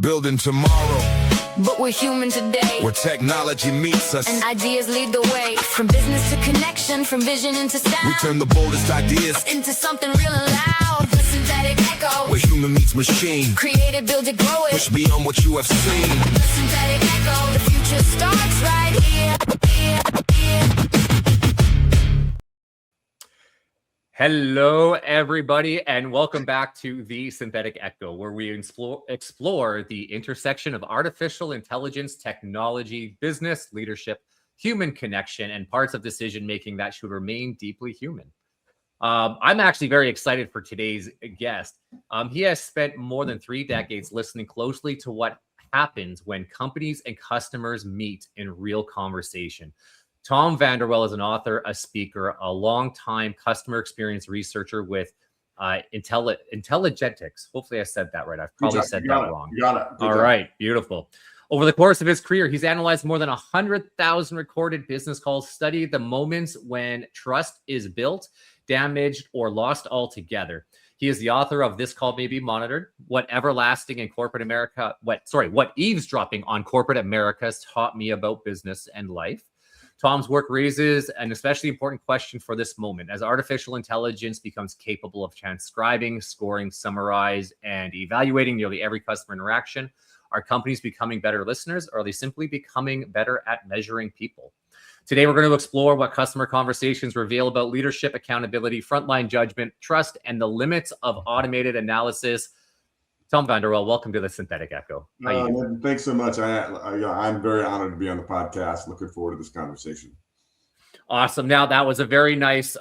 building tomorrow, but we're human today, where technology meets us and ideas lead the way. From business to connection, from vision into sound, we turn the boldest ideas into something real and loud. The synthetic echo, where human meets machine. Create it, build it, grow it, Push beyond what you have seen. The synthetic echo, the future starts right here. Hello, everybody, and welcome back to the Synthetic Echo, where we explore the intersection of artificial intelligence, technology, business, leadership, human connection, and parts of decision-making that should remain deeply human. I'm actually very excited for today's guest. He has spent more than 3 decades listening closely to what happens when companies and customers meet in real conversation. Tom Vander Well is an author, a speaker, a longtime customer experience researcher with Intelligentics. Hopefully I said that right. I've probably said that wrong. You got it. All right. Beautiful. Over the course of his career, he's analyzed more than 100,000 recorded business calls, studied the moments when trust is built, damaged, or lost altogether. He is the author of This Call May Be Monitored, What Eavesdropping on Corporate America's Taught Me About Business and Life. Tom's work raises an especially important question for this moment. As artificial intelligence becomes capable of transcribing, scoring, summarize, and evaluating nearly every customer interaction, are companies becoming better listeners, or are they simply becoming better at measuring people? Today, we're going to explore what customer conversations reveal about leadership, accountability, frontline judgment, trust, and the limits of automated analysis. Tom Vander Well, welcome to the Synthetic Echo. Thanks so much. I'm very honored to be on the podcast. Looking forward to this conversation. Awesome. Now, that was a very nice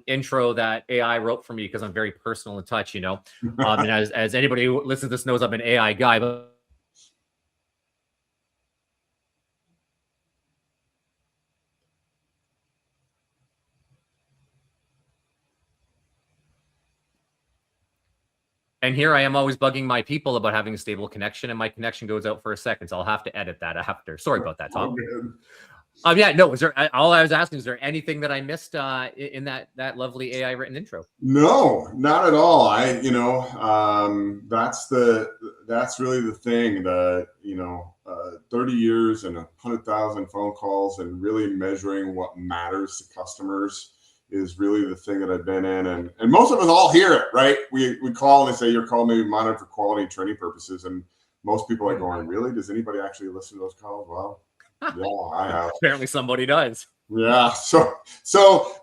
intro that AI wrote for me because I'm very personal in touch, you know. And as anybody who listens to this knows, I'm an AI guy. But and here I am always bugging my people about having a stable connection, and my connection goes out for a second, so I'll have to edit that after. Sorry about that, Tom. Yeah, no. All I was asking, is there anything that I missed in that lovely AI written intro? No, not at all. That's really the thing. 30 years and 100,000 phone calls, and really measuring what matters to customers is really the thing that I've been in. And most of us all hear it, right? We call and they say, your call may be monitored for quality and training purposes. And most people are going, really? Does anybody actually listen to those calls? Well, yeah, I have. Apparently somebody does. Yeah. So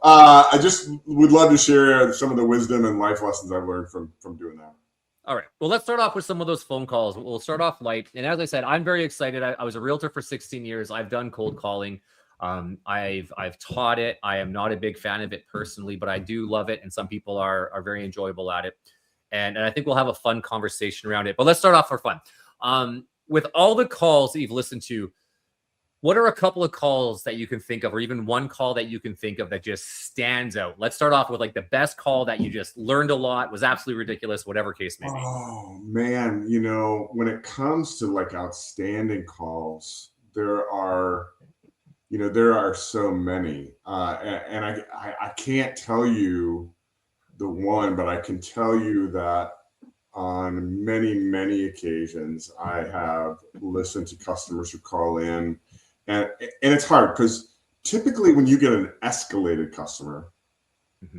I just would love to share some of the wisdom and life lessons I've learned from doing that. All right. Well, let's start off with some of those phone calls. We'll start off light. And as I said, I'm very excited. I was a realtor for 16 years. I've done cold calling. I've taught it. I am not a big fan of it personally, but I do love it. And some people are very enjoyable at it. And I think we'll have a fun conversation around it. But let's start off for fun. With all the calls that you've listened to, what are a couple of calls that you can think of, or even one call that you can think of that just stands out? Let's start off with like the best call that you just learned a lot, was absolutely ridiculous, whatever case may be. Oh man, when it comes to like outstanding calls, there are so many, and I can't tell you the one, but I can tell you that on many, many occasions, I have listened to customers who call in, and it's hard because typically when you get an escalated customer,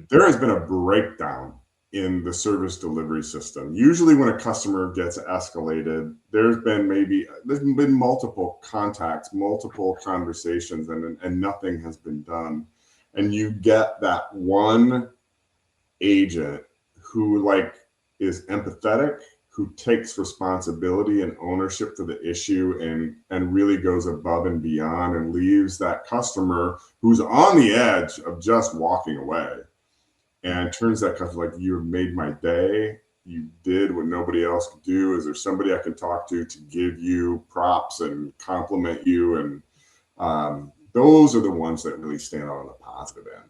there has been a breakdown in the service delivery system. Usually when a customer gets escalated, there's been multiple contacts, multiple conversations, and nothing has been done. And you get that one agent who is empathetic, who takes responsibility and ownership for the issue, and really goes above and beyond, and leaves that customer who's on the edge of just walking away, and turns that customer like, you have made my day. You did what nobody else could do. Is there somebody I can talk to give you props and compliment you? And those are the ones that really stand out on the positive end.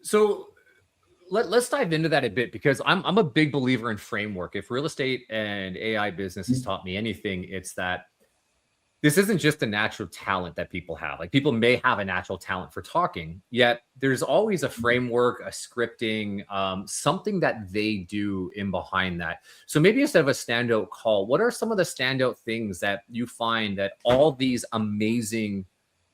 So let's dive into that a bit, because I'm a big believer in framework. If real estate and AI business has taught me anything, it's that this isn't just a natural talent that people have. Like people may have a natural talent for talking, yet there's always a framework, a scripting, something that they do in behind that. So maybe instead of a standout call, what are some of the standout things that you find that all these amazing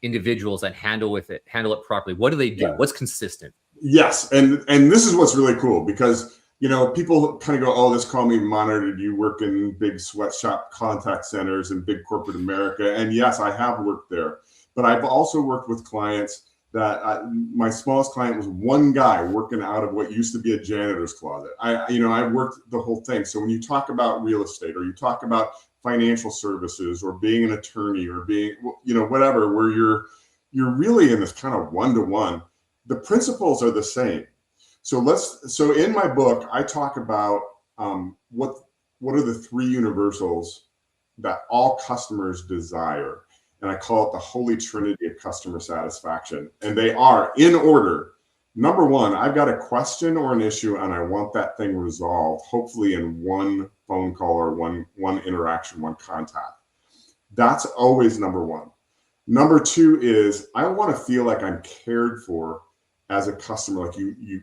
individuals that handle it properly, what do they do? What's consistent? Yes. And this is what's really cool because, you know, people kind of go, oh, this call me monitored. You work in big sweatshop contact centers in big corporate America. And yes, I have worked there. But I've also worked with clients that my smallest client was one guy working out of what used to be a janitor's closet. I worked the whole thing. So when you talk about real estate or you talk about financial services or being an attorney or being, you know, whatever, where you're really in this kind of one-to-one, the principles are the same. So in my book, I talk about what are the three universals that all customers desire. And I call it the holy trinity of customer satisfaction. And they are in order. Number one, I've got a question or an issue and I want that thing resolved, hopefully in one phone call or one interaction, one contact. That's always number one. Number two is I want to feel like I'm cared for as a customer, like you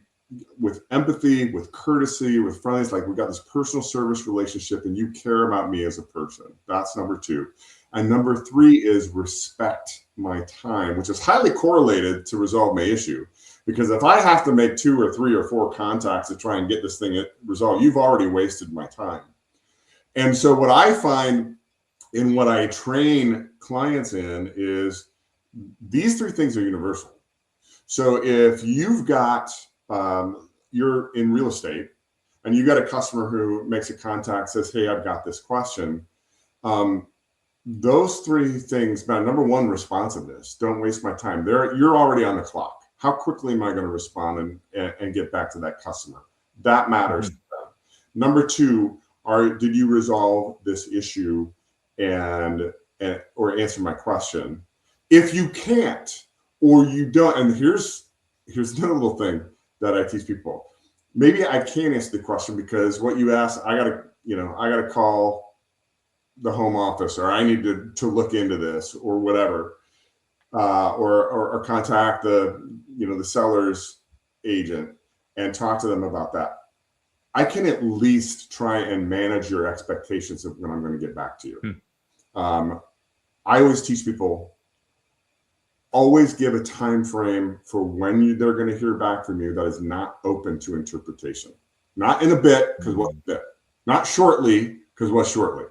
with empathy, with courtesy, with friendliness, like we've got this personal service relationship and you care about me as a person. That's number two. And number three is respect my time, which is highly correlated to resolve my issue. Because if I have to make 2 or 3 or 4 contacts to try and get this thing resolved, you've already wasted my time. And so what I find in what I train clients in is these three things are universal. So if you've got, you're in real estate and you got a customer who makes a contact, says, hey, I've got this question. Those three things, number one, responsiveness. Don't waste my time. You're already on the clock. How quickly am I going to respond and get back to that customer? That matters. Mm-hmm. Number two, did you resolve this issue or answer my question? If you can't or you don't, and here's another little thing that I teach people. Maybe I can't answer the question because what you asked, I gotta call the home office, or I need to look into this, or whatever, or contact the seller's agent and talk to them about that. I can at least try and manage your expectations of when I'm going to get back to you. I always teach people, always give a time frame for when they're going to hear back from you that is not open to interpretation. Not in a bit, because what's a bit? Not shortly, because what's shortly?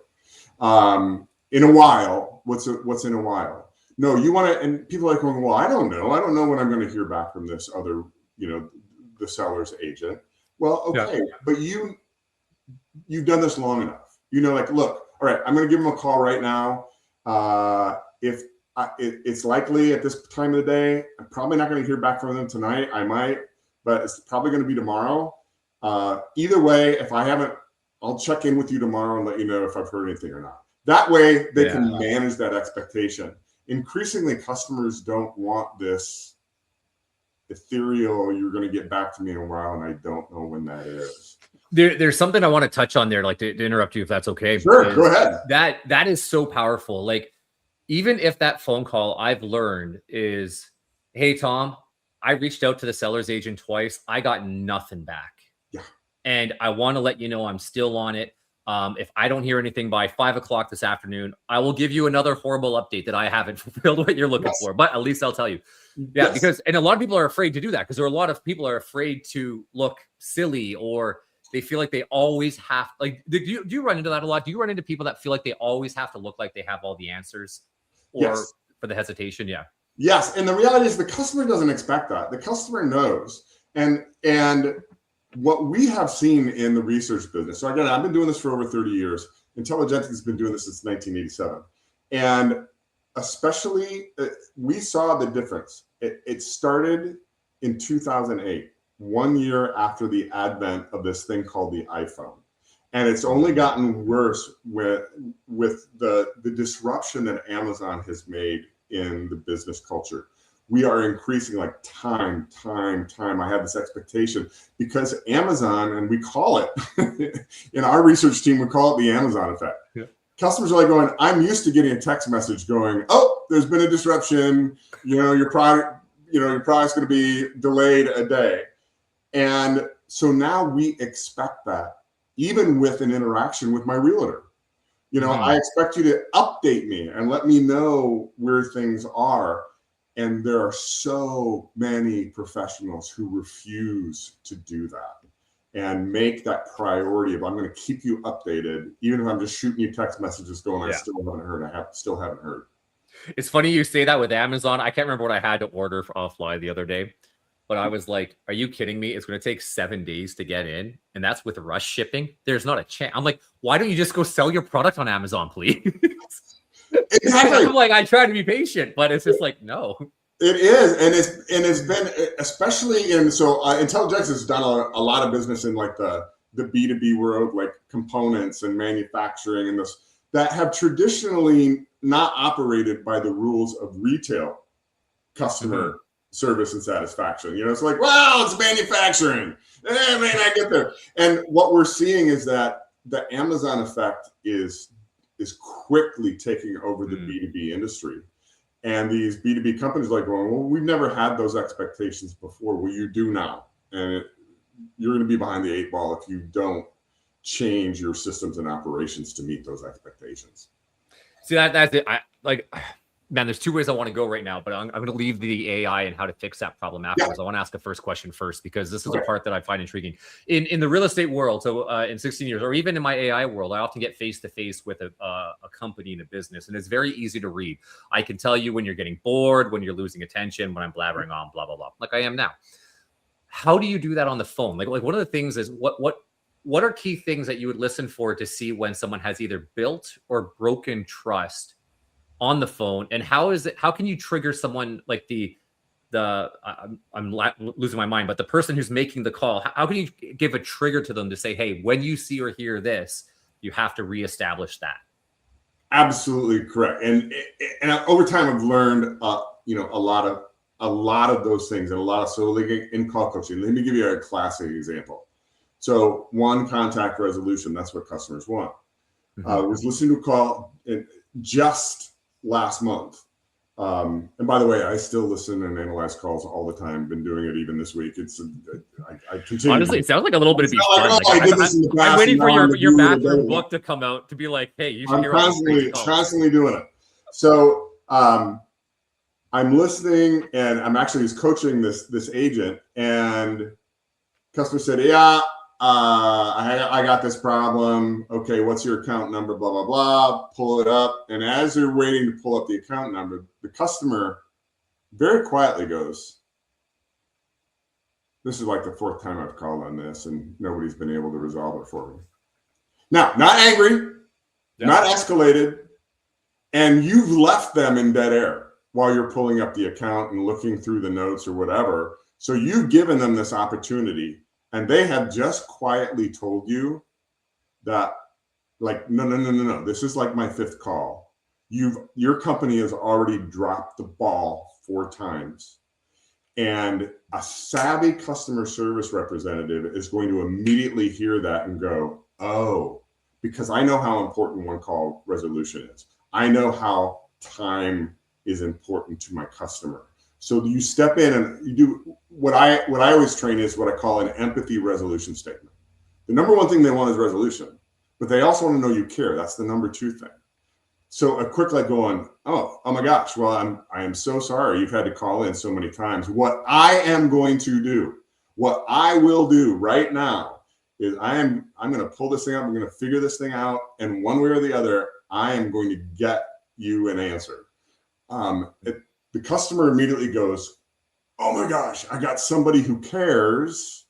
In a while, what's in a while? No, you want to, and people are like going, well, I don't know when I'm going to hear back from this other, the seller's agent. Well, okay, yeah. But you've done this long enough. Like, look, all right, I'm going to give them a call right now. If it's likely at this time of the day, I'm probably not going to hear back from them tonight. I might, but it's probably going to be tomorrow. Either way, if I haven't, I'll check in with you tomorrow and let you know if I've heard anything or not. That way they can manage that expectation. Increasingly, customers don't want this ethereal, you're going to get back to me in a while and I don't know when that is. There's something I want to touch on there, like to interrupt you if that's okay. Sure, go ahead. That is so powerful. Like, even if that phone call I've learned is, hey, Tom, I reached out to the seller's agent twice. I got nothing back. Yeah. And I want to let you know I'm still on it. If I don't hear anything by 5 o'clock this afternoon, I will give you another horrible update that I haven't fulfilled what you're looking for. But at least I'll tell you. Yeah, because a lot of people are afraid to do that because there are a lot of people are afraid to look silly, or they feel like they always have, like, do you run into that a lot? Do you run into people that feel like they always have to look like they have all the answers, or for the hesitation? Yeah. Yes. And the reality is the customer doesn't expect that. The customer knows. And what we have seen in the research business, so again, I've been doing this for over 30 years. Intelligentix has been doing this since 1987. And especially, we saw the difference. It started in 2008, 1 year after the advent of this thing called the iPhone. And it's only gotten worse with the disruption that Amazon has made in the business culture. We are increasing like time. I have this expectation because Amazon, and we call it, in our research team, we call it the Amazon effect. Yeah. customers are like going, I'm used to getting a text message going, oh, there's been a disruption. Your product's going to be delayed a day. And so now we expect that even with an interaction with my realtor. I expect you to update me and let me know where things are. And there are so many professionals who refuse to do that and make that priority of, I'm going to keep you updated, even if I'm just shooting you text messages going, I still haven't heard. Still haven't heard. It's funny you say that with Amazon. I can't remember what I had to order offline the other day, but I was like, are you kidding me? It's going to take 7 days to get in. And that's with rush shipping. There's not a chance. I'm like, why don't you just go sell your product on Amazon, please? Exactly. I'm like, I try to be patient, but it's just like, no. It is, and it's been, especially in, so Intelligence has done a lot of business in like the B2B world, like components and manufacturing and this, that have traditionally not operated by the rules of retail customer service and satisfaction. It's like, well, it's manufacturing. It may not get there. And what we're seeing is that the Amazon effect is quickly taking over the B2B industry. And these B2B companies are like going, well, we've never had those expectations before. Well, you do now. And you're going to be behind the 8 ball if you don't change your systems and operations to meet those expectations. See, that's it. Man, there's 2 ways I want to go right now, but I'm going to leave the AI and how to fix that problem afterwards. I want to ask a first question first, because this is a part that I find intriguing. In the real estate world, so in 16 years, or even in my AI world, I often get face-to-face with a company and a business, and it's very easy to read. I can tell you when you're getting bored, when you're losing attention, when I'm blabbering on, blah, blah, blah, like I am now. How do you do that on the phone? Like one of the things is, what are key things that you would listen for to see when someone has either built or broken trust on the phone? And how can you trigger someone like I'm losing my mind, but the person who's making the call, how can you give a trigger to them to say, hey, when you see or hear this, you have to reestablish that? Absolutely correct. And over time I've learned a lot of those things, and like in call coaching. Let me give you a classic example. So one, contact resolution, that's what customers want. I was listening to a call just last month. And by the way, I still listen and analyze calls all the time. Been doing it even this week. I continue. Honestly, it sounds like a little bit of fun. I'm waiting for your bathroom book to come out to be like, hey, you should hear all these constantly doing it. So I'm listening, and I'm actually just coaching this agent, and customer said, yeah, I got this problem. Okay, what's your account number? Blah, blah, blah. Pull it up. And as they're waiting to pull up the account number, the customer very quietly goes, this is like the 4th time I've called on this, and nobody's been able to resolve it for me. Now, not angry, not escalated, and you've left them in dead air while you're pulling up the account and looking through the notes or whatever. So you've given them this opportunity. And they have just quietly told you that, like, no. This is like my 5th call. Your company has already dropped the ball 4 times. And a savvy customer service representative is going to immediately hear that and go, oh, because I know how important one call resolution is. I know how time is important to my customer. So you step in and you do what I always train is what I call an empathy resolution statement. The number 1 thing they want is resolution, but they also want to know you care. That's the number 2 thing. So a quick like going, oh my gosh, well, I am so sorry you've had to call in so many times. What I am going to do, what I will do right now is I'm going to pull this thing up. I'm going to figure this thing out, and one way or the other, I am going to get you an answer. The customer immediately goes, oh my gosh, I got somebody who cares.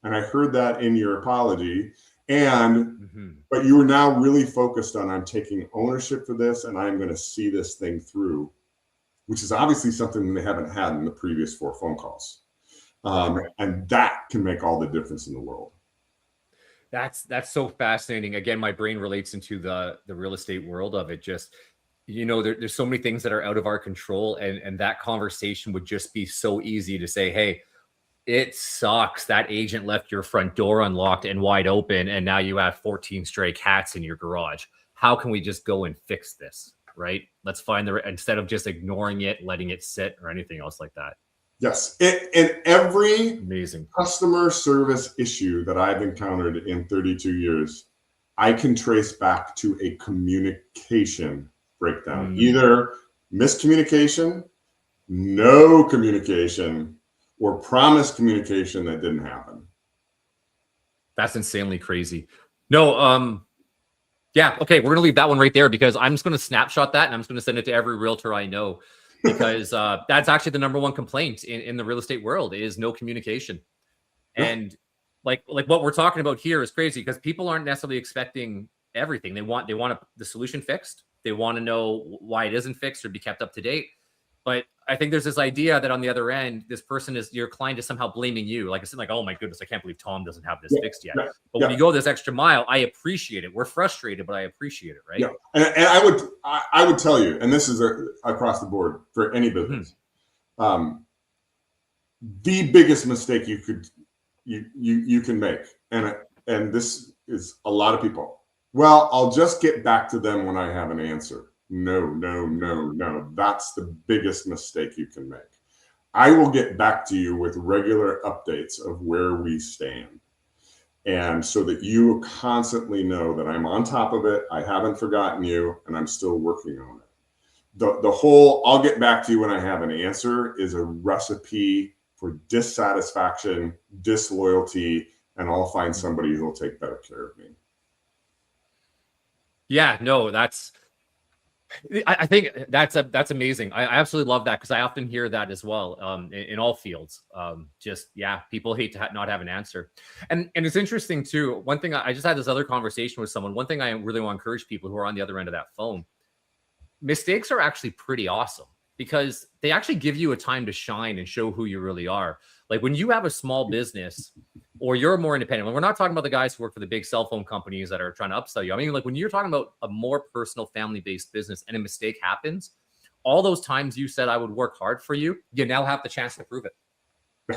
And I heard that in your apology. But you are now really focused on, I'm taking ownership for this, and I'm going to see this thing through, which is obviously something they haven't had in the previous 4 phone calls. And that can make all the difference in the world. That's so fascinating. Again, my brain relates into the real estate world of it. Just, there's so many things that are out of our control, and that conversation would just be so easy to say, hey, it sucks that agent left your front door unlocked and wide open, and now you have 14 stray cats in your garage. how can we just go and fix this, right? Let's find instead of just ignoring it, letting it sit or anything else like that. Yes. In every Amazing customer service issue that I've encountered in 32 years, I can trace back to a communication breakdown, either miscommunication, no communication, or promised communication that didn't happen. That's insanely crazy. No, yeah, okay, we're gonna leave that one right there because I'm just gonna snapshot that and I'm just gonna send it to every realtor I know because that's actually the number one complaint in the real estate world is no communication. And like what we're talking about here is crazy because people aren't necessarily expecting everything. They want the solution fixed. They want to know why it isn't fixed or be kept up to date. But I think there's this idea that on the other end, this person is your client is somehow blaming you. Like it's like, oh my goodness, I can't believe Tom doesn't have this fixed yet. But when you go this extra mile, I appreciate it. We're frustrated, but I appreciate it, right? Yeah, and I would tell you, and this is across the board for any business, the biggest mistake you can make, and this is a lot of people. Well, I'll just get back to them when I have an answer. No. That's the biggest mistake you can make. I will get back to you with regular updates of where we stand. And so that you constantly know that I'm on top of it, I haven't forgotten you, and I'm still working on it. The whole I'll get back to you when I have an answer is a recipe for dissatisfaction, disloyalty, and I'll find somebody who'll take better care of me. Yeah, no, I think that's amazing. I absolutely love that because I often hear that as well in all fields. People hate to not have an answer. And it's interesting too. One thing I just had this other conversation with someone. One thing I really want to encourage people who are on the other end of that phone, mistakes are actually pretty awesome because they actually give you a time to shine and show who you really are. Like when you have a small business or you're more independent, we're not talking about the guys who work for the big cell phone companies that are trying to upsell you. I mean, like when you're talking about a more personal family-based business and a mistake happens, all those times you said I would work hard for you, you now have the chance to prove it,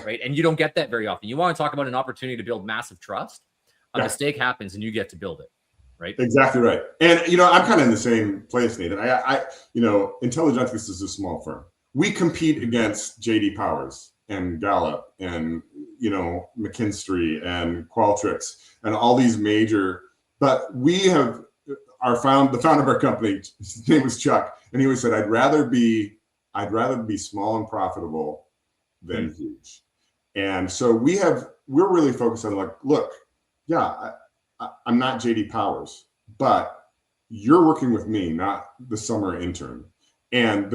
right? And you don't get that very often. You want to talk about an opportunity to build massive trust. A mistake happens and you get to build it, right? Exactly right. And, I'm kind of in the same place, Nathan. Intelligentix is a small firm. We compete against JD Powers and Gallup and McKinsey and Qualtrics and all these major, but we have the founder of our company, his name was Chuck, and he always said, I'd rather be small and profitable than huge. And so we're really focused on look, I'm not JD Powers, but you're working with me, not the summer intern. And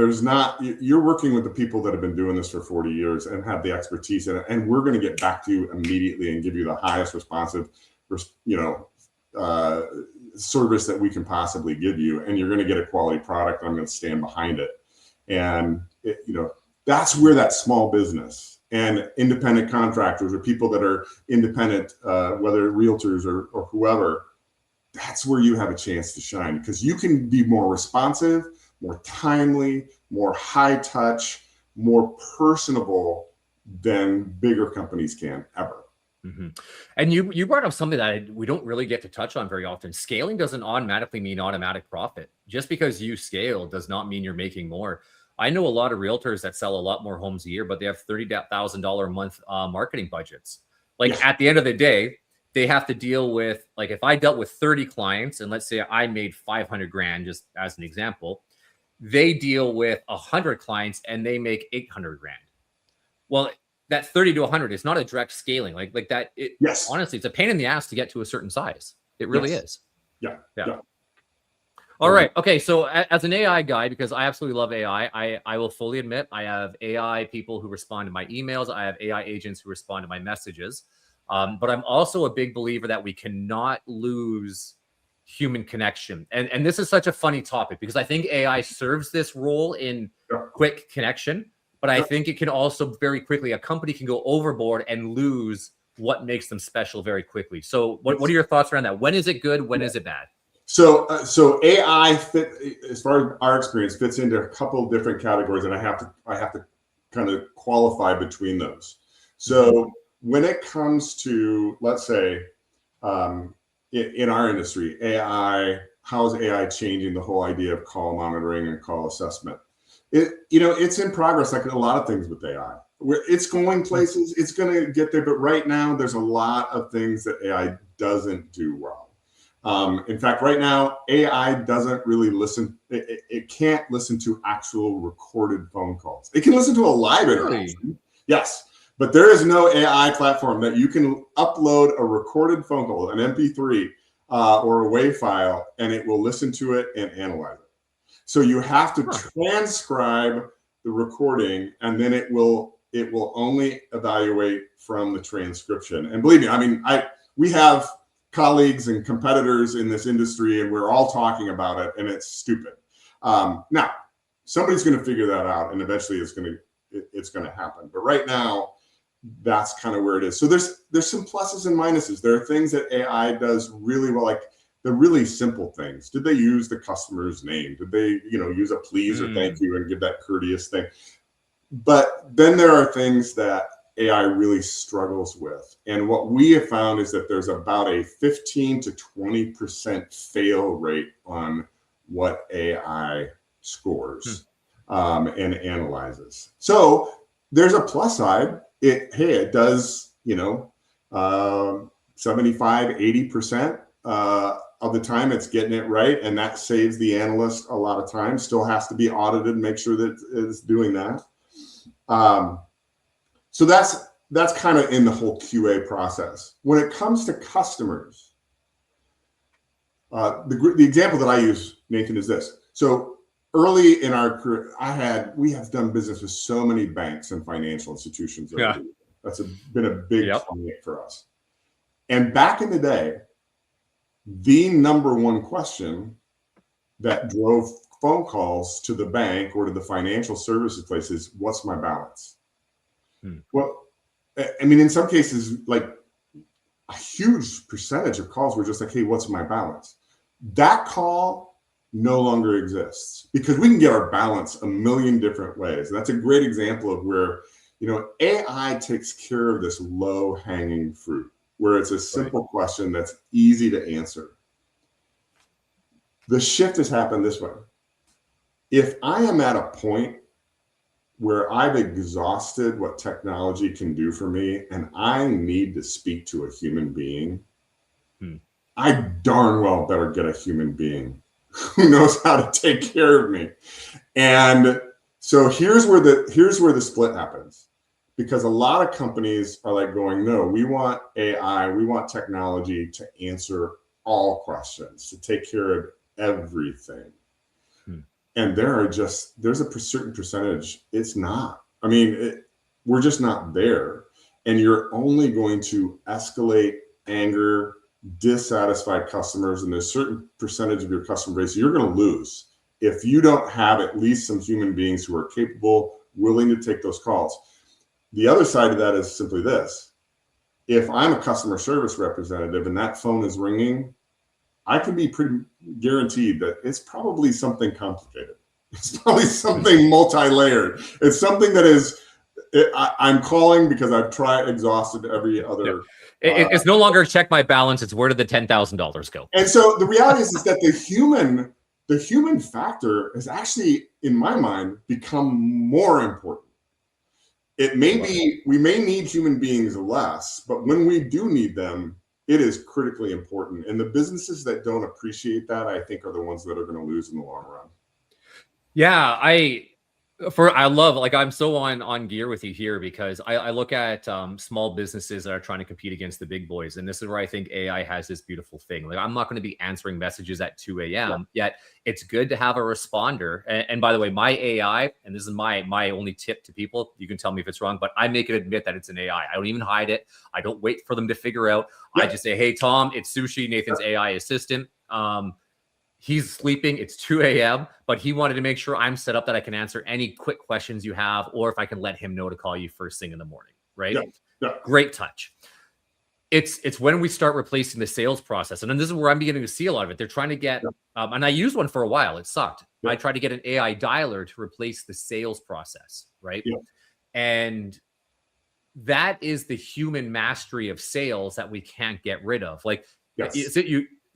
you're working with the people that have been doing this for 40 years and have the expertise in it. And we're going to get back to you immediately and give you the highest responsive, service that we can possibly give you. And you're going to get a quality product. I'm going to stand behind it. And, that's where that small business and independent contractors or people that are independent, whether realtors or whoever, that's where you have a chance to shine because you can be more responsive, more timely, more high touch, more personable than bigger companies can ever. And you brought up something that we don't really get to touch on very often. Scaling doesn't automatically mean automatic profit. Just because you scale does not mean you're making more. I know a lot of realtors that sell a lot more homes a year, but they have $30,000 a month marketing budgets. At the end of the day, they have to deal with, if I dealt with 30 clients and let's say I made 500 grand, just as an example, they deal with 100 clients and they make 800 grand. Well, that 30 to 100 is not a direct scaling like that. Honestly, it's a pain in the ass to get to a certain size. It really is. Yeah. All right. Okay. So as an AI guy, because I absolutely love AI, I will fully admit I have AI people who respond to my emails. I have AI agents who respond to my messages. But I'm also a big believer that we cannot lose human connection. And this is such a funny topic because I think AI serves this role in quick connection, but I think it can also very quickly, a company can go overboard and lose what makes them special very quickly. So what are your thoughts around that? When is it good? When is it bad? So AI as far as our experience fits into a couple of different categories, and I have to kind of qualify between those. So when it comes to, let's say, in our industry, AI how is AI changing the whole idea of call monitoring and call assessment? It's in progress, like a lot of things with AI. It's going places, it's going to get there, but right now there's a lot of things that AI doesn't do well. In fact, right now, AI doesn't really listen. It can't listen to actual recorded phone calls. It can listen to a live interaction. Yes, but there is no AI platform that you can upload a recorded phone call, an MP3 or a WAV file, and it will listen to it and analyze it. So you have to transcribe the recording, and then it will only evaluate from the transcription. And believe me, I mean, we have colleagues and competitors in this industry, and we're all talking about it, and it's stupid. Now, somebody's going to figure that out, and eventually it's going to happen. But right now, that's kind of where it is. So there's some pluses and minuses. There are things that AI does really well, like the really simple things. Did they use the customer's name? Did they, use a please or thank you and give that courteous thing? But then there are things that AI really struggles with. And what we have found is that there's about a 15 to 20% fail rate on what AI scores and analyzes. So there's a plus side. It does, 75, 80% of the time it's getting it right. And that saves the analyst a lot of time. Still has to be audited, make sure that it's doing that. So that's kind of in the whole QA process. When it comes to customers, the example that I use, Nathan, is this. So early in our career, we have done business with so many banks and financial institutions. That's been a big client for us. And back in the day, the number one question that drove phone calls to the bank or to the financial services place is, what's my balance? Well, I mean, in some cases, like a huge percentage of calls were just like, hey, what's my balance? That call no longer exists because we can get our balance a million different ways. And that's a great example of where, AI takes care of this low hanging fruit, where it's a simple question that's easy to answer. The shift has happened this way. If I am at a point where I've exhausted what technology can do for me and I need to speak to a human being, I darn well better get a human being who knows how to take care of me. And so here's where the split happens, because a lot of companies are like going, no, we want AI, we want technology to answer all questions, to take care of everything. And there's a certain percentage, it's not. I mean, we're just not there. And you're only going to escalate anger, dissatisfied customers, and there's a certain percentage of your customer base you're going to lose if you don't have at least some human beings who are capable, willing to take those calls. The other side of that is simply this. If I'm a customer service representative and that phone is ringing, I can be pretty guaranteed that it's probably something complicated. It's probably something multi-layered. It's something that is, I'm calling because I've exhausted every other. It's no longer check my balance. It's where did the $10,000 go? And so the reality is that the human factor has actually, in my mind, become more important. It may be, we may need human beings less, but when we do need them, it is critically important. And the businesses that don't appreciate that, I think, are the ones that are going to lose in the long run. Yeah, I love, like, I'm so on gear with you here because I look at small businesses that are trying to compete against the big boys. And this is where I think AI has this beautiful thing. Like, I'm not going to be answering messages at 2 a.m. yet it's good to have a responder. And by the way, my AI, and this is my only tip to people, you can tell me if it's wrong, but I make it admit that it's an AI. I don't even hide it. I don't wait for them to figure out. I just say, hey, Tom, it's Sushi, Nathan's AI assistant. He's sleeping. It's 2 a.m., but he wanted to make sure I'm set up that I can answer any quick questions you have, or if I can let him know to call you first thing in the morning, right? Great touch. It's when we start replacing the sales process. And then this is where I'm beginning to see a lot of it. They're trying to get, and I used one for a while. It sucked. I tried to get an AI dialer to replace the sales process, right? And that is the human mastery of sales that we can't get rid of. Like,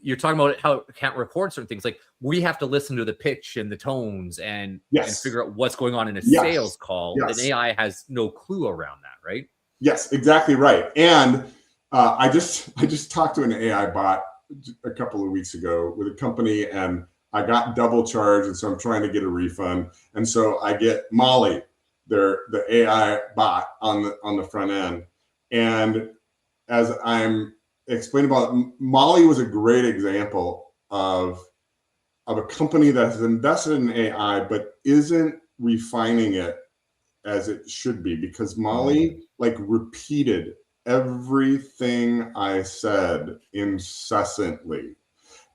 you're talking about how it can't record certain things. Like we have to listen to the pitch and the tones and figure out what's going on in a sales call. An AI has no clue around that, right? Yes, exactly right. And I just talked to an AI bot a couple of weeks ago with a company, and I got double charged, and so I'm trying to get a refund. And so I get Molly, the AI bot on the front end. And as I'm explaining about it, Molly was a great example of a company that has invested in AI but isn't refining it as it should be, because Molly like repeated everything I said incessantly.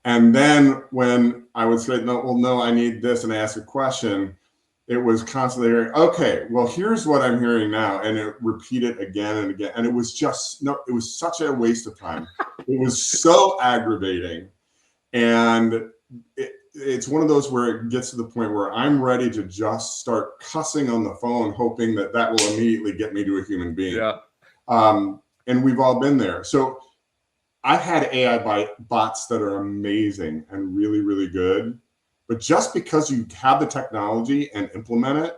And then when I would say, no, I need this, and I ask a question, it was constantly hearing, okay, well, here's what I'm hearing now. And it repeated again and again. And it was just, it was such a waste of time. It was so aggravating. And it's one of those where it gets to the point where I'm ready to just start cussing on the phone, hoping that will immediately get me to a human being. Yeah. And we've all been there. So I've had AI bots that are amazing and really, really good. But just because you have the technology and implement it,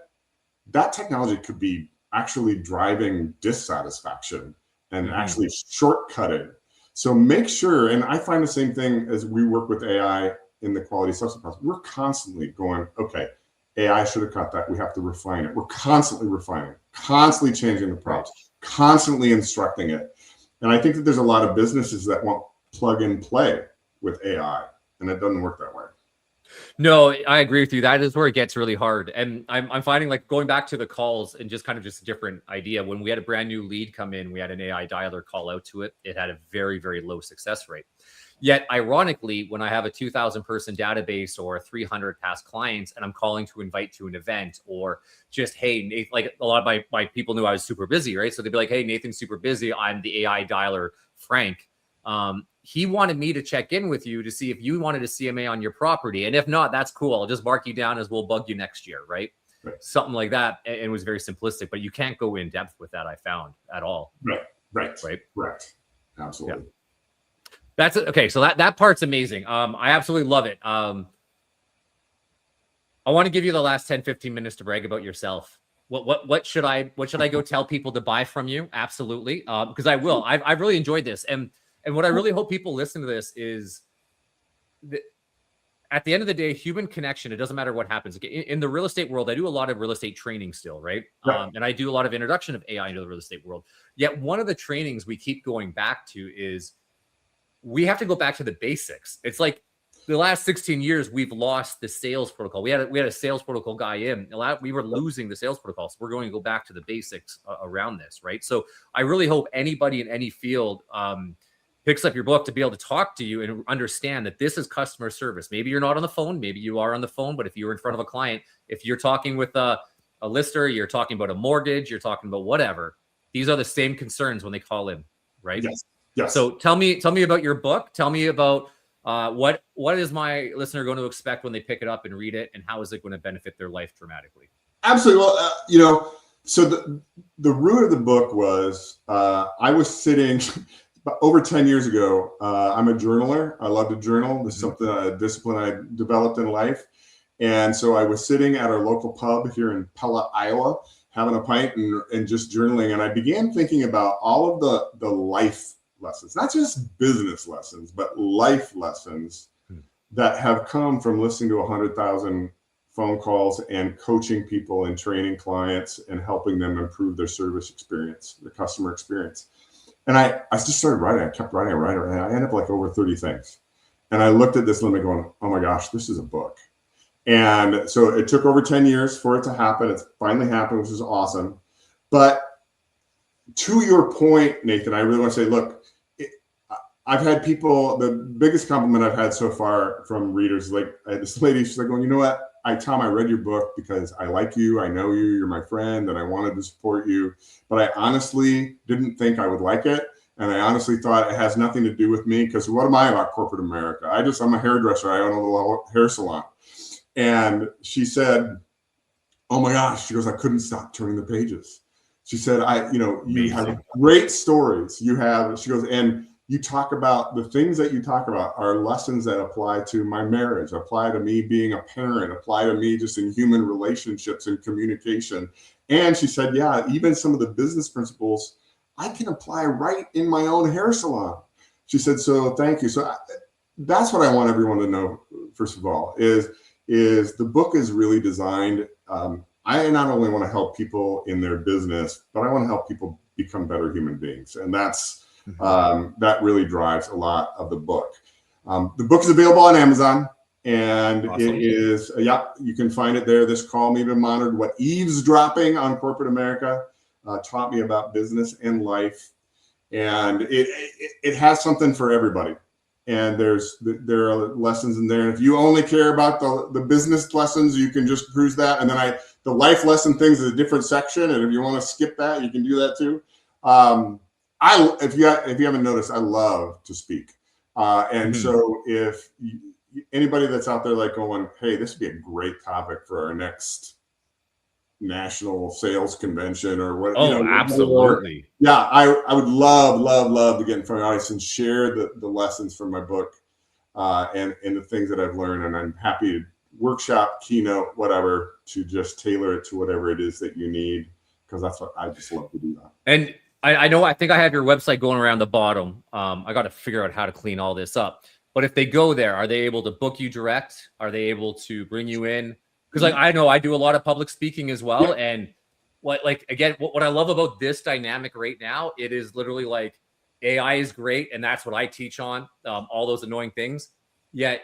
that technology could be actually driving dissatisfaction and actually shortcutting. So make sure, and I find the same thing as we work with AI in the quality assessment process. We're constantly going, okay, AI should have cut that. We have to refine it. We're constantly refining, constantly changing the prompts, constantly instructing it. And I think that there's a lot of businesses that want plug and play with AI, and it doesn't work that way. No, I agree with you. That is where it gets really hard. And I'm finding, like, going back to the calls and just a different idea. When we had a brand new lead come in, we had an AI dialer call out to it. It had a very, very low success rate. Yet, ironically, when I have a 2,000 person database or 300 past clients and I'm calling to invite to an event, or just, hey, Nathan, like a lot of my people knew I was super busy, right? So they'd be like, hey, Nathan's super busy. I'm the AI dialer, Frank. He wanted me to check in with you to see if you wanted a CMA on your property. And if not, that's cool. I'll just mark you down as we'll bug you next year, right? Something like that. And it was very simplistic, but you can't go in depth with that, I found, at all. Right. Absolutely. Yeah. That's okay. So that part's amazing. I absolutely love it. I want to give you the last 10, 15 minutes to brag about yourself. What should I go tell people to buy from you? Absolutely. Because I will. I've really enjoyed this. And what I really hope people listen to this is that at the end of the day, human connection, it doesn't matter what happens. In the real estate world, I do a lot of real estate training still, right? And I do a lot of introduction of AI into the real estate world. Yet one of the trainings we keep going back to is we have to go back to the basics. It's like the last 16 years, we've lost the sales protocol. We had a sales protocol guy in. We were losing the sales protocol. So we're going to go back to the basics around this, right? So I really hope anybody in any field picks up your book to be able to talk to you and understand that this is customer service. Maybe you're not on the phone. Maybe you are on the phone. But if you're in front of a client, if you're talking with a lister, you're talking about a mortgage, you're talking about whatever, these are the same concerns when they call in, right? Yes. So tell me about your book. Tell me about what is my listener going to expect when they pick it up and read it, and how is it going to benefit their life dramatically? Absolutely. Well, so the root of the book was I was sitting over 10 years ago. I'm a journaler. I love to journal. This is something, a discipline I developed in life. And so I was sitting at our local pub here in Pella, Iowa, having a pint and just journaling. And I began thinking about all of the life lessons, not just business lessons, but life lessons that have come from listening to 100,000 phone calls and coaching people and training clients and helping them improve their service experience, their customer experience. And I just started writing. I kept writing, and I ended up like over 30 things. And I looked at this limit going, oh my gosh, this is a book. And so it took over 10 years for it to happen. It's finally happened, which is awesome. But to your point, Nathan, I really want to say, look, I've had people, the biggest compliment I've had so far from readers, like this lady, she's like, well, you know what? Tom, I read your book because I like you. I know you. You're my friend, and I wanted to support you. But I honestly didn't think I would like it. And I honestly thought it has nothing to do with me, because what am I about corporate America? I'm a hairdresser. I own a little hair salon. And she said, oh my gosh, she goes, I couldn't stop turning the pages. She said, you have great stories. She goes, and you talk about the things that you talk about are lessons that apply to my marriage, apply to me being a parent, apply to me just in human relationships and communication. And she said, yeah, even some of the business principles I can apply right in my own hair salon. She said, so thank you. So that's what I want everyone to know, first of all, is the book is really designed. I not only want to help people in their business, but I want to help people become better human beings. And that's that really drives a lot of the book. The book is available on Amazon, and Awesome. it is, you can find it there. This Call Me to Monitor What Eavesdropping on Corporate America taught me about business and life. And it has something for everybody. And there are lessons in there. And if you only care about the business lessons, you can just cruise that. And then the life lesson things is a different section. And if you want to skip that, you can do that too. If you haven't noticed, I love to speak. And so if anybody that's out there like going, hey, this would be a great topic for our next national sales convention or what? Oh, absolutely. Yeah, I would love to get in front of the audience and share the lessons from my book and the things that I've learned. And I'm happy to workshop, keynote, whatever, to just tailor it to whatever it is that you need, because that's what I just love to do that. And I think I have your website going around the bottom. I got to figure out how to clean all this up. But if they go there, are they able to book you direct? Are they able to bring you in? Because like I know I do a lot of public speaking as well, and what I love about this dynamic right now, it is literally like AI is great, and that's what I teach on, all those annoying things. Yet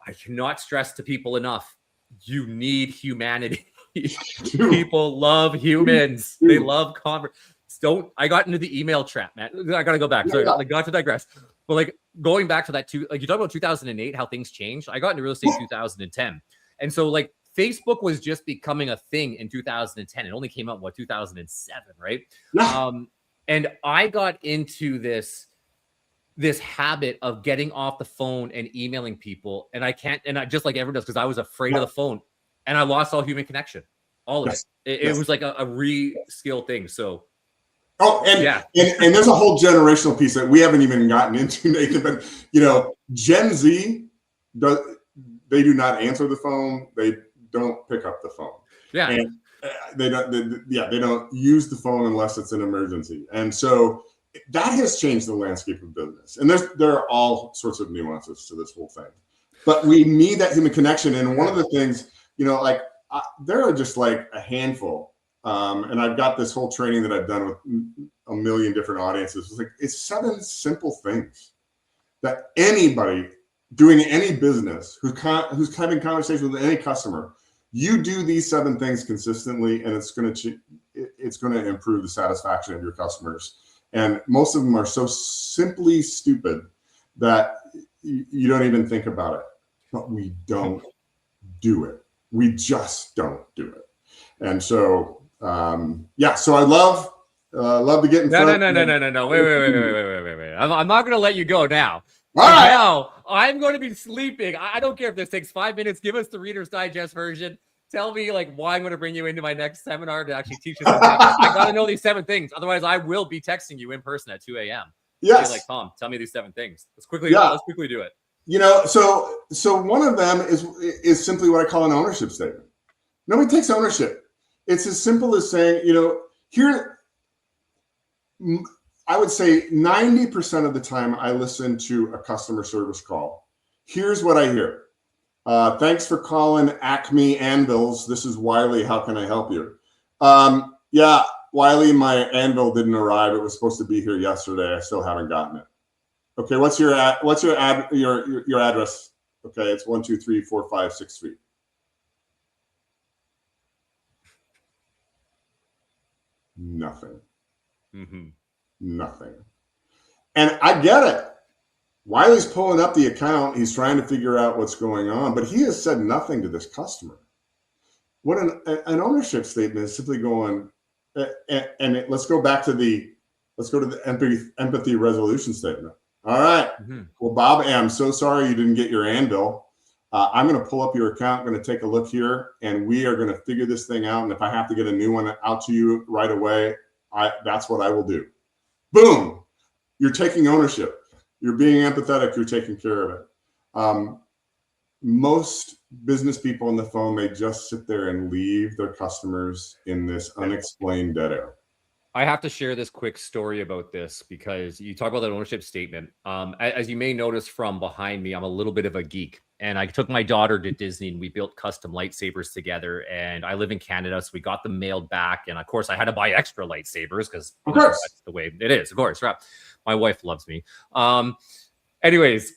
I cannot stress to people enough: you need humanity. People love humans. They love I got into the email trap, man. I gotta go back. Sorry, I got to digress. But like going back to that too, like you talk about 2008, how things changed. I got into real estate in 2010, and so like Facebook was just becoming a thing in 2010. It only came out in 2007, right? And I got into this habit of getting off the phone and emailing people, and I just like everyone does, because I was afraid of the phone, and I lost all human connection, all of it. It was like a re-skill thing. So. And there's a whole generational piece that we haven't even gotten into, Nathan. But Gen Z they do not answer the phone. They don't pick up the phone. Yeah. And they don't use the phone unless it's an emergency. And so that has changed the landscape of business. And there are all sorts of nuances to this whole thing. But we need that human connection. And one of the things, there are just like a handful. And I've got this whole training that I've done with a million different audiences. It's 7 simple things that anybody doing any business who's having conversations with any customer, you do these 7 things consistently, and it's going to improve the satisfaction of your customers. And most of them are so simply stupid that you don't even think about it. But we don't do it. We just don't do it. And so, so I love to get in front. No. Wait. I'm not going to let you go now. All right. Now I'm going to be sleeping. I don't care if this takes 5 minutes. Give us the Reader's Digest version. Tell me like why I'm going to bring you into my next seminar to actually teach us. I got to know these 7 things. Otherwise, I will be texting you in person at 2 a.m. Yes. Like, Tom, tell me these 7 things. Let's quickly do it. So one of them is simply what I call an ownership statement. Nobody takes ownership. It's as simple as saying, here, I would say 90% of the time I listen to a customer service call. Here's what I hear. Thanks for calling Acme Anvils. This is Wiley. How can I help you? Wiley, my anvil didn't arrive. It was supposed to be here yesterday. I still haven't gotten it. Okay, what's your address? Okay, it's 1, 2, 3, 4, 5, 6 feet. Nothing. Nothing. And I get it. Wiley's pulling up the account. He's trying to figure out what's going on, but he has said nothing to this customer. What an ownership statement is simply going, let's go to the empathy resolution statement. All right. Well, Bob, I'm so sorry you didn't get your anvil. I'm going to pull up your account. I'm going to take a look here, and we are going to figure this thing out. And if I have to get a new one out to you right away, that's what I will do. Boom. You're taking ownership. You're being empathetic. You're taking care of it. Most business people on the phone, they just sit there and leave their customers in this unexplained dead air. I have to share this quick story about this because you talk about that ownership statement. As you may notice from behind me, I'm a little bit of a geek. And I took my daughter to Disney and we built custom lightsabers together. And I live in Canada, so we got them mailed back. And of course, I had to buy extra lightsabers because that's the way it is. Of course, right? My wife loves me. Anyways,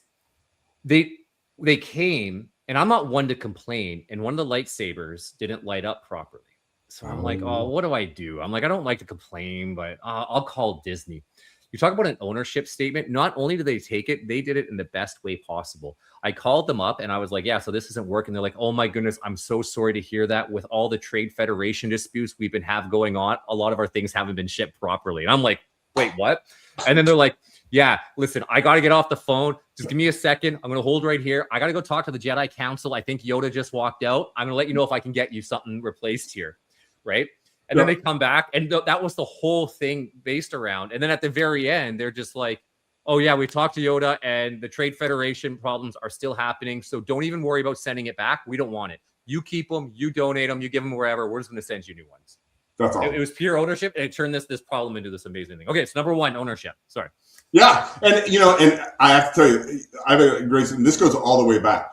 they came, and I'm not one to complain. And one of the lightsabers didn't light up properly. So I'm like, oh, what do I do? I'm like, I don't like to complain, but I'll call Disney. You talk about an ownership statement. Not only did they take it, they did it in the best way possible. I called them up and I was like, yeah, so this isn't working. They're like, oh my goodness, I'm so sorry to hear that. With all the trade federation disputes we've been going on, a lot of our things haven't been shipped properly. And I'm like, wait, what? And then they're like, yeah, listen, I got to get off the phone. Just give me a second. I'm going to hold right here. I got to go talk to the Jedi Council. I think Yoda just walked out. I'm going to let you know if I can get you something replaced here. Right. And then they come back, and that was the whole thing based around. And then at the very end, they're just like, oh, yeah, we talked to Yoda and the Trade Federation problems are still happening. So don't even worry about sending it back. We don't want it. You keep them, you donate them, you give them wherever. We're just going to send you new ones. That's all. It was pure ownership, and it turned this problem into this amazing thing. Okay, so number one, ownership. Sorry. Yeah. And, and I have to tell you, I have a great, and this goes all the way back.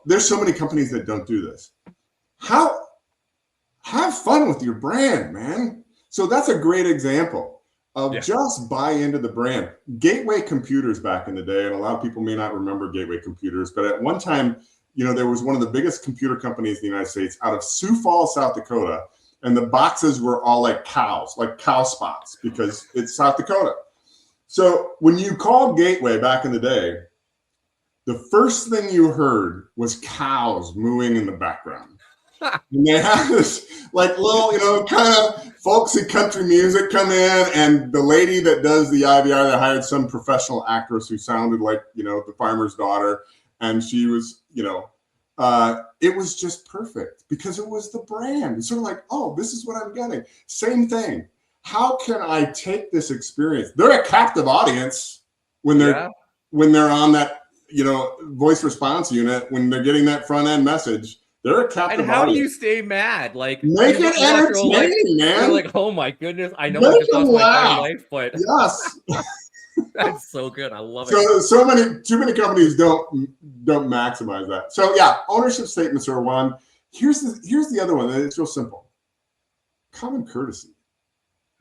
There's so many companies that don't do this. Have fun with your brand, man. So that's a great example of just buy into the brand. Gateway Computers back in the day, and a lot of people may not remember Gateway Computers, but at one time, there was one of the biggest computer companies in the United States out of Sioux Falls, South Dakota, and the boxes were all like cows, like cow spots, because it's South Dakota. So when you called Gateway back in the day, the first thing you heard was cows mooing in the background. And they have this like little, kind of folksy country music come in, and the lady that does the IVR, they hired some professional actress who sounded like, the farmer's daughter. And she was, it was just perfect because it was the brand. It's sort of like, oh, this is what I'm getting. Same thing. How can I take this experience? They're a captive audience when they're on that, voice response unit, when they're getting that front end message. They're a captive And how audience. do you stay mad? Like, make it entertaining, man. You're like, oh my goodness, I know I just lost my life, but yes, that's so good. I love it. Too many companies don't maximize that. So yeah, ownership statements are one. Here's the other one. It's real simple. Common courtesy.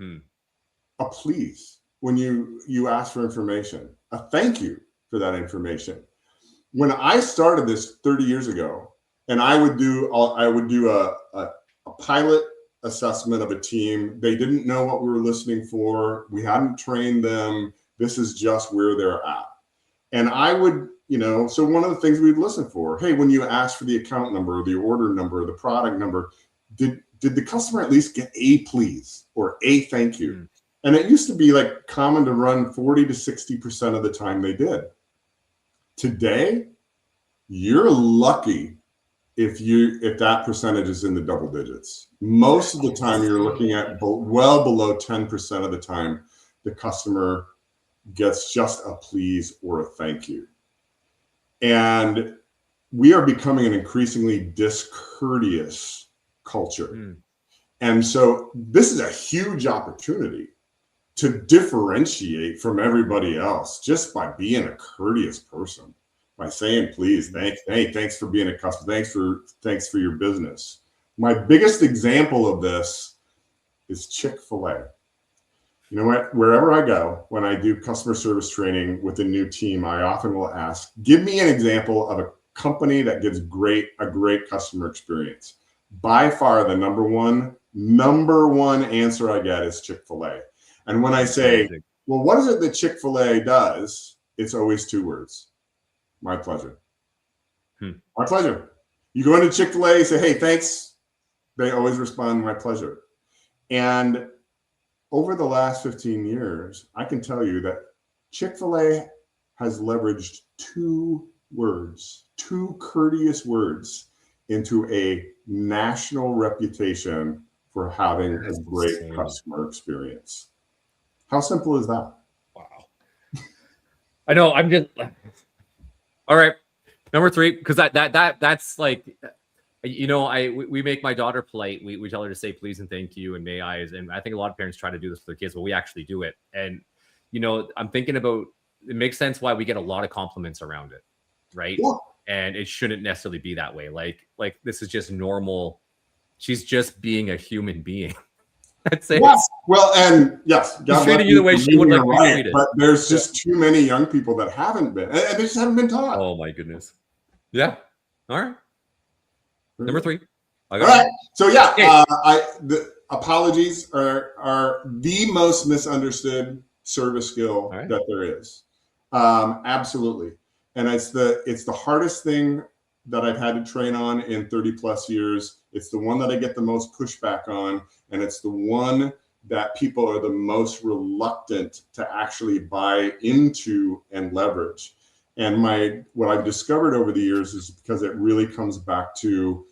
A please when you ask for information. A thank you for that information. When I started this 30 years ago, and I would do a pilot assessment of a team. They didn't know what we were listening for. We hadn't trained them. This is just where they're at. And I would, so one of the things we'd listen for, hey, when you ask for the account number or the order number or the product number, did the customer at least get a please or a thank you? And it used to be like common to run 40 to 60% of the time they did. Today, you're lucky if that percentage is in the double digits. Most of the time you're looking at well below 10% of the time the customer gets just a please or a thank you. And we are becoming an increasingly discourteous culture. And so this is a huge opportunity to differentiate from everybody else just by being a courteous person. By saying, please, thanks for being a customer. Thanks for your business. My biggest example of this is Chick-fil-A. You know what? Wherever I go, when I do customer service training with a new team, I often will ask, give me an example of a company that gives a great customer experience. By far, the number one answer I get is Chick-fil-A. And when I say, well, what is it that Chick-fil-A does? It's always two words. My pleasure. My pleasure. You go into Chick-fil-A, say, hey, thanks. They always respond, my pleasure. And over the last 15 years, I can tell you that Chick-fil-A has leveraged two courteous words into a national reputation for having a great customer experience. How simple is that? Wow. I know. I'm just all right. Number 3, because that's like, we make my daughter polite. We tell her to say please and thank you and may I's, and I think a lot of parents try to do this for their kids, but we actually do it. And I'm thinking about, it makes sense why we get a lot of compliments around it, right? Yeah. And it shouldn't necessarily be that way. Like this is just normal. She's just being a human being. That's it. Yes. Well, and yes, God treating you the way she would like to be treated. But there's just too many young people that haven't been, and they just haven't been taught. Oh my goodness. Yeah. All right. Number 3. All right. So yeah, the apologies are the most misunderstood service skill that there is. Absolutely. And it's the hardest thing that I've had to train on in 30 plus years. It's the one that I get the most pushback on. And it's the one that people are the most reluctant to actually buy into and leverage. And what I've discovered over the years is because it really comes back to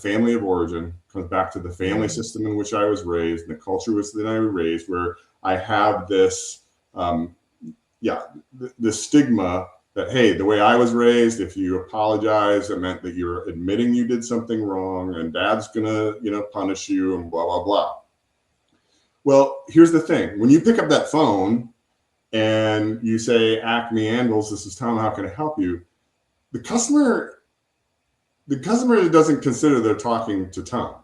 family of origin, comes back to the family system in which I was raised, and the culture that I was raised, where I have this, the stigma that, hey, the way I was raised, if you apologize, it meant that you're admitting you did something wrong, and dad's gonna, punish you, and blah, blah, blah. Well, here's the thing. When you pick up that phone and you say, Acme Anvils, this is Tom, how can I help you? The customer doesn't consider they're talking to Tom.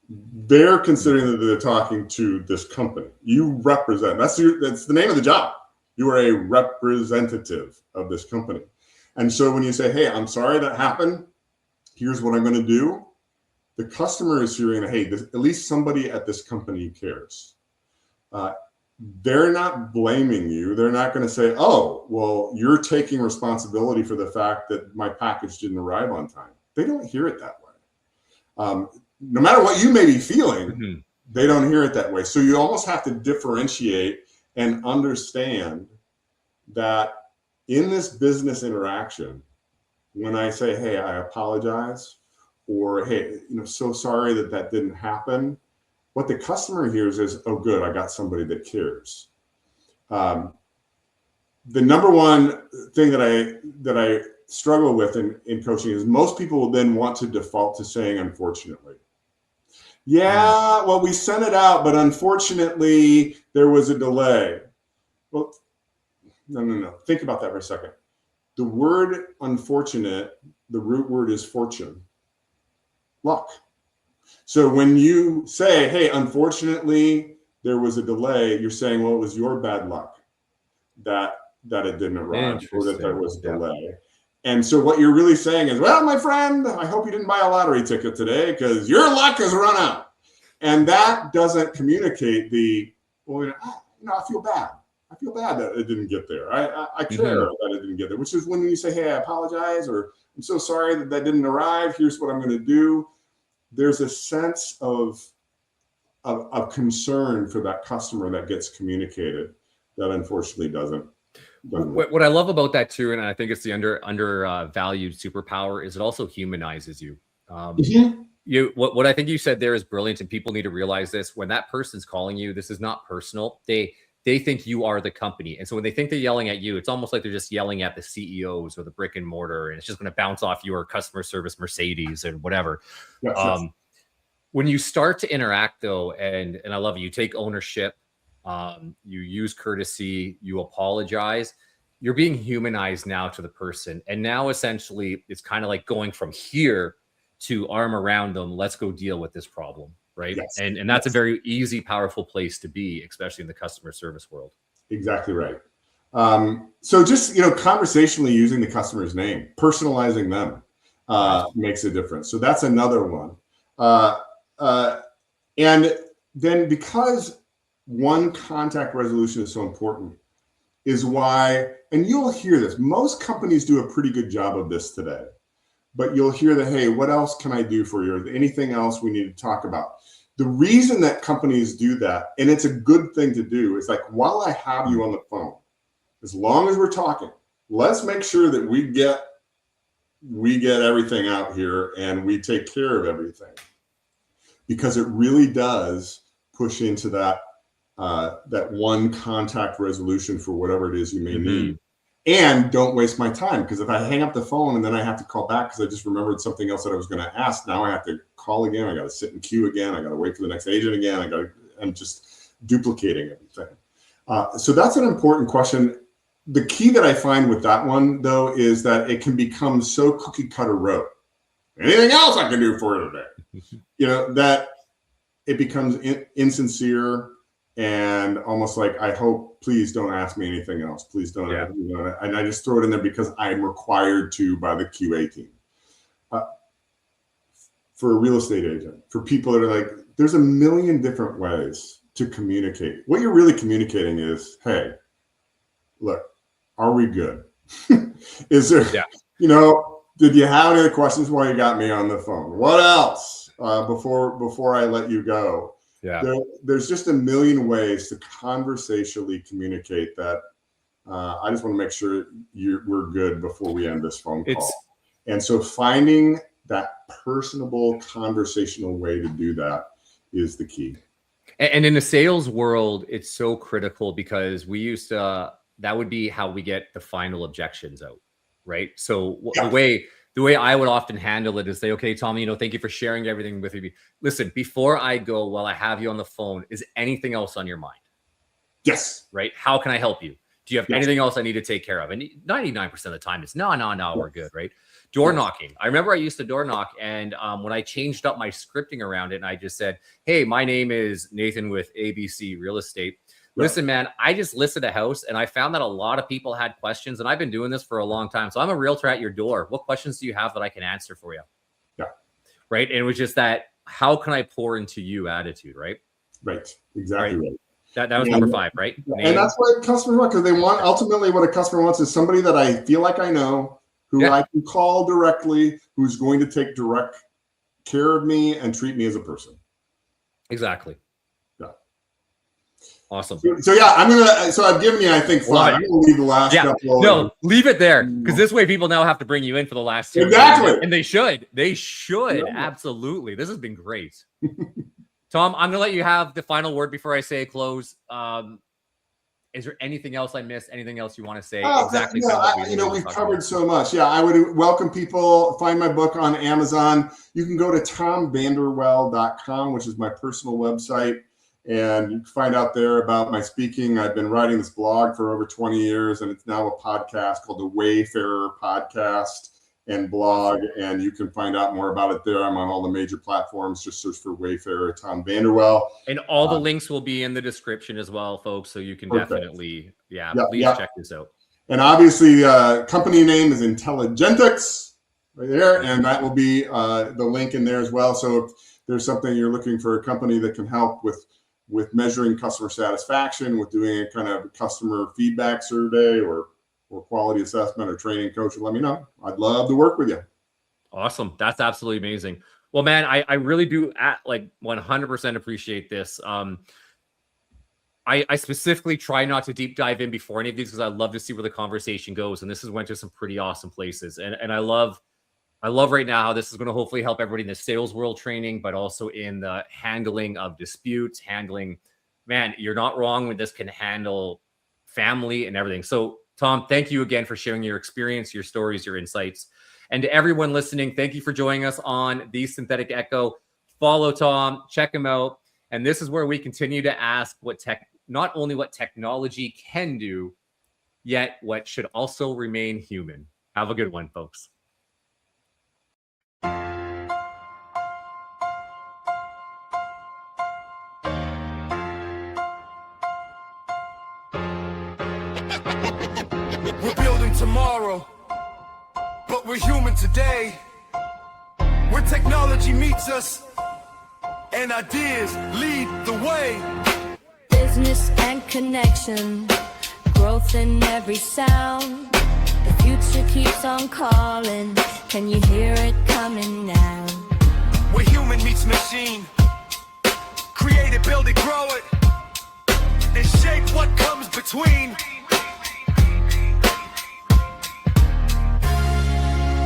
They're considering that they're talking to this company. You represent, that's the name of the job. You are a representative of this company. And so when you say, hey, I'm sorry that happened, here's what I'm going to do, the customer is hearing, hey, at least somebody at this company cares. They're not blaming you. They're not going to say, oh, well, you're taking responsibility for the fact that my package didn't arrive on time. They don't hear it that way. No matter what you may be feeling, they don't hear it that way. So you almost have to differentiate and understand that in this business interaction, when I say, hey, I apologize, or hey, so sorry that didn't happen, what the customer hears is, oh, good, I got somebody that cares. The number one thing that I struggle with in coaching is most people will then want to default to saying, unfortunately. Yeah, well, we sent it out, but unfortunately, there was a delay. Well, no. Think about that for a second. The word unfortunate, the root word is fortune, luck. So when you say, hey, unfortunately, there was a delay, you're saying, well, it was your bad luck that it didn't arrive, or that there was a delay. And so what you're really saying is, well, my friend, I hope you didn't buy a lottery ticket today because your luck has run out. And that doesn't communicate I feel bad. I feel bad that it didn't get there. I care that it didn't get there, which is when you say, hey, I apologize, or I'm so sorry that didn't arrive. Here's what I'm going to do. There's a sense of concern for that customer that gets communicated that unfortunately doesn't. What I love about that too, and I think it's the undervalued superpower, is it also humanizes you. What I think you said there is brilliant, and people need to realize this. When that person's calling you, this is not personal. They think you are the company, and so when they think they're yelling at you, it's almost like they're just yelling at the CEOs or the brick and mortar, and it's just going to bounce off your customer service Mercedes and whatever. Yes. When you start to interact, though, and I love it, you take ownership. You use courtesy, you apologize, you're being humanized now to the person. And now essentially it's kind of like going from here to arm around them. Let's go deal with this problem. Right. Yes. And that's a very easy, powerful place to be, especially in the customer service world. Exactly right. So just, conversationally using the customer's name, personalizing them makes a difference. So that's another one. And then because one contact resolution is so important is why, and you'll hear this, most companies do a pretty good job of this today, but you'll hear that, hey, what else can I do for you? Is there anything else we need to talk about? The reason that companies do that, and it's a good thing to do, is like, while I have you on the phone, as long as we're talking, let's make sure that we get everything out here and we take care of everything, because it really does push into that that one contact resolution for whatever it is you may need. And don't waste my time, because if I hang up the phone and then I have to call back because I just remembered something else that I was going to ask, now I have to call again. I got to sit in queue again. I got to wait for the next agent again. I'm just duplicating everything. So that's an important question. The key that I find with that one, though, is that it can become so cookie cutter rote. Anything else I can do for you today? That it becomes insincere and almost like, I hope, please don't ask me anything else. Please don't. And I just throw it in there because I'm required to by the QA team. For a real estate agent, for people that are like, there's a million different ways to communicate. What you're really communicating is, hey, look, are we good? Is there, did you have any other questions while you got me on the phone? What else before I let you go? There's just a million ways to conversationally communicate that. I just want to make sure we're good before we end this phone call. And so finding that personable, conversational way to do that is the key. And in the sales world, it's so critical because we used to, that would be how we get the final objections out, right? So the way I would often handle it is say, okay, Tom, thank you for sharing everything with me. Listen, before I go, while I have you on the phone, is anything else on your mind? Yes. Right? How can I help you? Do you have anything else I need to take care of? And 99% of the time it's no, we're good, right? Door knocking. I remember I used to door knock, and when I changed up my scripting around it, and I just said, hey, my name is Nathan with ABC Real Estate. Listen, man, I just listed a house and I found that a lot of people had questions, and I've been doing this for a long time. So I'm a realtor at your door. What questions do you have that I can answer for you? Yeah. Right. And it was just that, how can I pour into you attitude? Right. Right. Exactly. Right. That was number 5, right? And that's what customers want, because they want, ultimately what a customer wants is somebody that I feel like I know, who I can call directly, who's going to take direct care of me and treat me as a person. Exactly. Awesome. So I've given you, I think, 5. I'm gonna leave the last couple. No, leave it there, because this way people now have to bring you in for the last 2. Exactly. And they should. Absolutely. This has been great. Tom, I'm gonna let you have the final word before I say close. Is there anything else I missed? Anything else you want to say? We've covered so much. Yeah, I would welcome people. Find my book on Amazon. You can go to tomvanderwell.com, which is my personal website. And you can find out there about my speaking. I've been writing this blog for over 20 years, and it's now a podcast called the Wayfarer Podcast and Blog. And you can find out more about it there. I'm on all the major platforms. Just search for Wayfarer Tom Vander Well. And all the links will be in the description as well, folks. So you can definitely, check this out. And obviously, company name is Intelligentix right there. And that will be the link in there as well. So if there's something you're looking for, a company that can help with measuring customer satisfaction, with doing a kind of customer feedback survey or quality assessment or training coach, let me know. I'd love to work with you. Awesome. That's absolutely amazing. Well, man, I really do 100% appreciate this. I specifically try not to deep dive in before any of these because I love to see where the conversation goes. And this has went to some pretty awesome places. And I love right now how this is going to hopefully help everybody in the sales world training, but also in the handling of disputes, man, you're not wrong when this can handle family and everything. So Tom, thank you again for sharing your experience, your stories, your insights. And to everyone listening, thank you for joining us on The Synthetic Echo. Follow Tom, check him out. And this is where we continue to ask not only what technology can do, yet what should also remain human. Have a good one, folks. We're building tomorrow, but we're human today. Where technology meets us and ideas lead the way. Business and connection, growth in every sound. The future keeps on calling. Can you hear it coming now? Where human meets machine, create it, build it, grow it, and shape what comes between.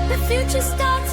The future starts